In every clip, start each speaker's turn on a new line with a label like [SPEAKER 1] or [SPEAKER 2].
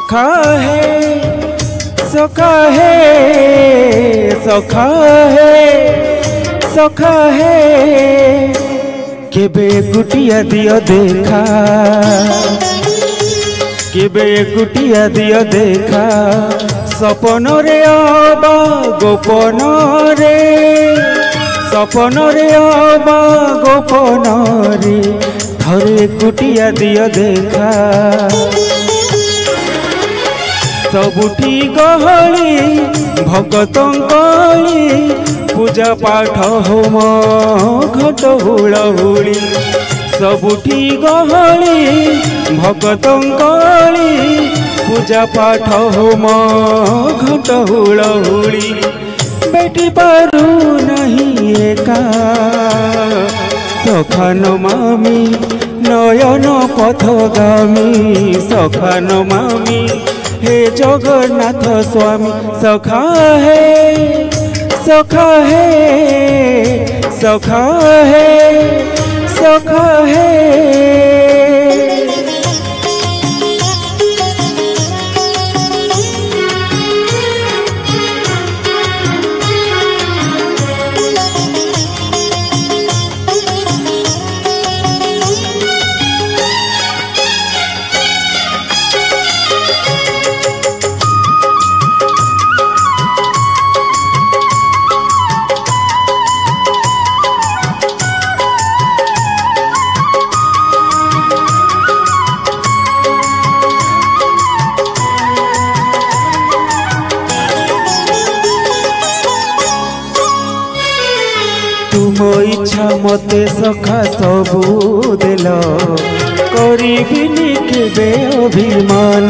[SPEAKER 1] सखा है सखा है सखा है सखा है केबे गुटिया दियो देखा केबे गुटिया दियो देखा सपन रे आबा गोपन रे सपन रे आबा गोपन रे थरे गुटिया दियो देखा सबुठी गहली भगतंगली पूजा पाठ होम घट हुलहुली सबुठी गहली भगतंगली पूजा पाठ होम घट हुलहुली बेटी पारू नहीं एका सखान मामी नयन पथगामी सखान मामी हे जगन्नाथ स्वामी सखा है सखा है सखा है सखा है तुम इच्छा मते सखा सबू देल करिबिनी केबे अभिमान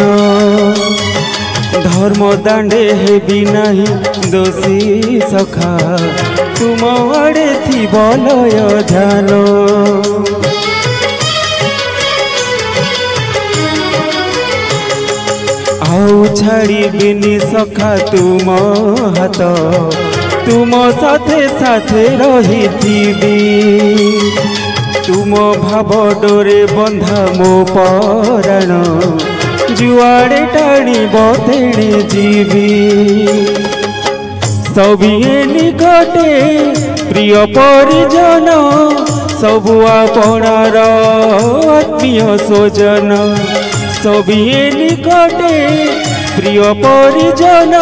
[SPEAKER 1] धर्म दांडे हेबी नाही दोषी सखा तुम आड़े थी बलय ध्यान आउ छाड़िबिनी सखा तुम हाथ तुम साथे साथे रही तुम भाव डोरे बंधा मो पराण जुआड़े टाणी बतेणे जीवी सबिए निकटे प्रिय परिजन सबु आपणार आत्मीय स्वजन सबिए निकटे प्रिय परिजन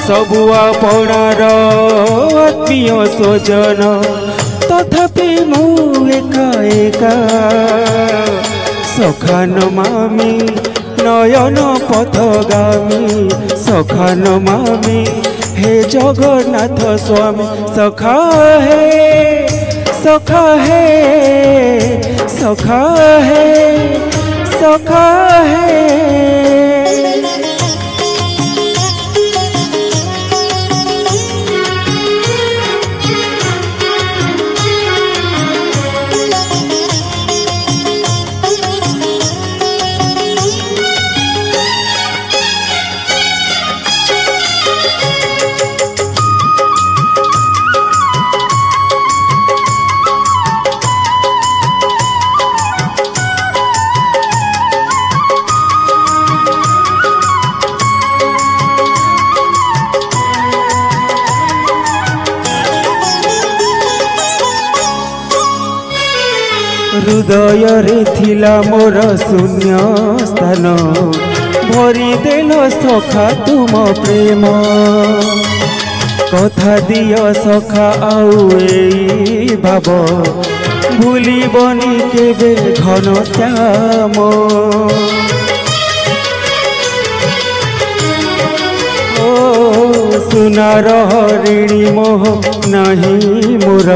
[SPEAKER 1] सबु आपणार आत्मीय स्वजन तथापि मु एका एका सखान मामी नयन पथगामी सखान मामी हे जगन्नाथ स्वामी सखा है सखा है सखा है सखा है हृदय रे थिला मोर शून्य स्थान भरी देल सखा तुम प्रेम कथा दिय सखा आउ एई भाव भूलिबनी केबे घन श्याम ओ सुनार हरिणी मोह नहीं मोर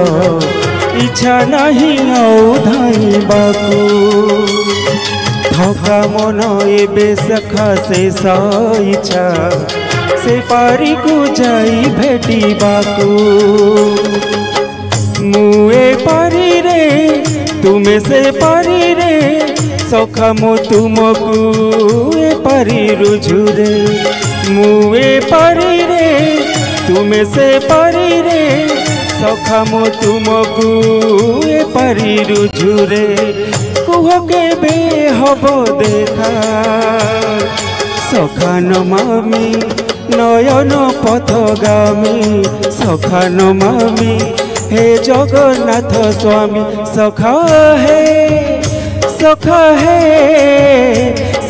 [SPEAKER 1] इच्छा नहीं आउ धाइबाकू थका मन एबे सखा शेष इच्छा से पारी को जाई भेटिबाकू मुए पारी रे तुमे से पारी रे सखा मो तुमको ए पारी रुझुरे मुए पारी रे तुमे से पारी रे सखा मो तुमको ए पारी रुझुरे कुह के बे हब देखा सखा नमामि नयन पथगामी सखा नमामि हे जगन्नाथ स्वामी सखा है सखा है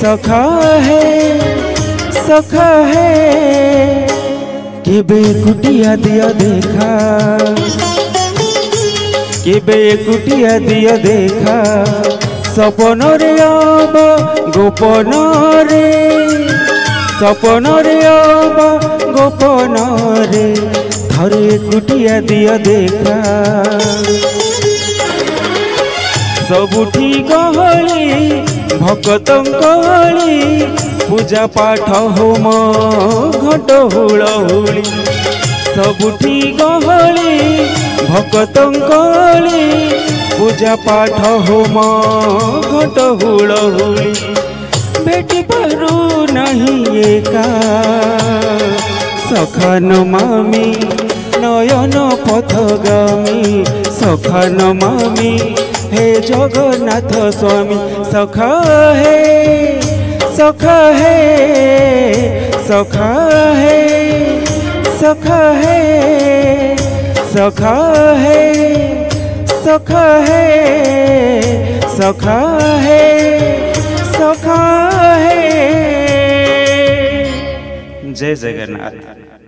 [SPEAKER 1] सखा है सखा है केबे कुटिया दिया देखा केबे कुटिया दिया देखा सपन रे अब गोपन रे सपन रे अब गोपन रे थरे कुटिया दिया देखा सबुठी गहली भक्तों गहली पूजा पाठ होम घट हुलहुली सबुठी गहली भक्तों गहली पूजा पाठ होम घट हुलहुली बेटी पारू नहीं एका सखा नमामि नयन पथगामी सखा नमामि हे जगन्नाथ स्वामी सखा है सखा है सखा है सखा है सखा है सखा है सखा है सखा है। जय जगन्नाथ।